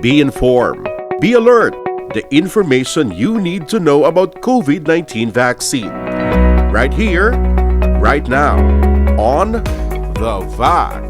Be informed. Be alert. The information you need to know about COVID-19 vaccine. Right here, right now, on The Vax.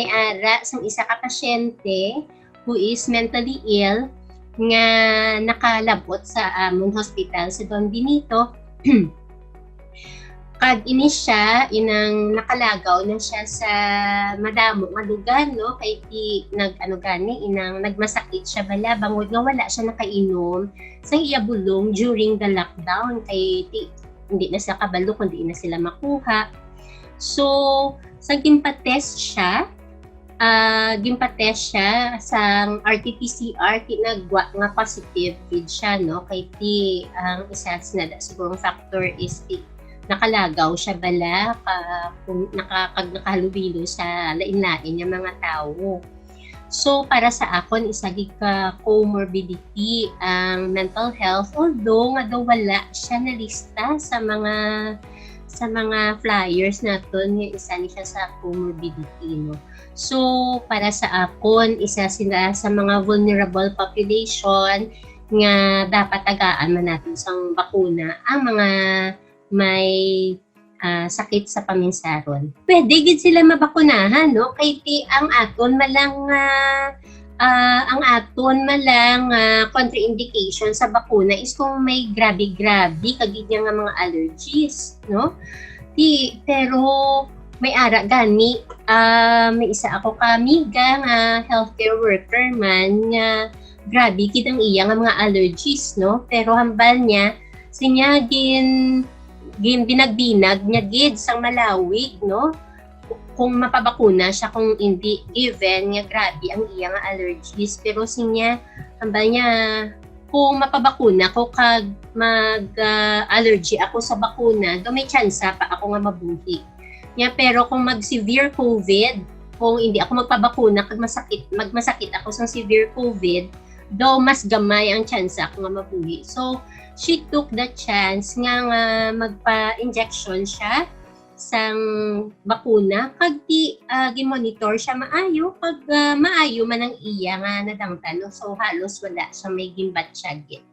May ara sang isa ka pasyente who is mentally ill nga nakalabot sa among hospital sa Don Benito. Kag ini siya inang nakalagaw na siya sa madamo nga lugar, no, kay ti nag-ano gani inang nagmasakit siya bala bangod nga wala siya nakainom sang iya bulong during the lockdown kay ti hindi na sila kabalo kundi na sila makuha. So sa ginpa-test siya sa RT-PCR tinagwa nga positive vid siya, no, kay ti ang isa na siguro factor is ti nakalagaw siya bala kung nakahalubilo sa lain-lain ng mga tao. So para sa akon isa gid ka comorbidity ang mental health, although nga daw wala siya na lista sa mga flyers naton nga isa ni siya sa comorbidity, no. So para sa akon isa sila sa mga vulnerable population nga dapat tagaan man natin sang bakuna ang mga may sakit sa paminsaron. Pwede gid sila mabakunahan, no, kay ti ang aton malang contraindication sa bakuna is kung may grabe kagid nga mga allergies, no. Pero may ara gani may isa ako kamiga nga healthcare worker man nga grabe gid ang iya nga mga allergies, no, pero hambal niya sinya gin binagbinag niya gid sang malawig, no, kung mapabakuna siya kung hindi given nga grabe ang iya nga allergies, pero sinya hambal niya kung mapabakuna ko kag mag-allergy ako sa bakuna do may tsansa pa ako nga mabuhi niya. Pero kung mag-severe COVID, kung hindi ako magpabakuna kag magmasakit ako sa severe COVID, do mas gamay ang tsansa ako nga mabuhi. So she took the chance nga magpa-injection siya sang bakuna kag ti gimonitor siya maayo kag maayo man ang iya nga nadangtan, no? So halos wala siya may gimbat siya gid.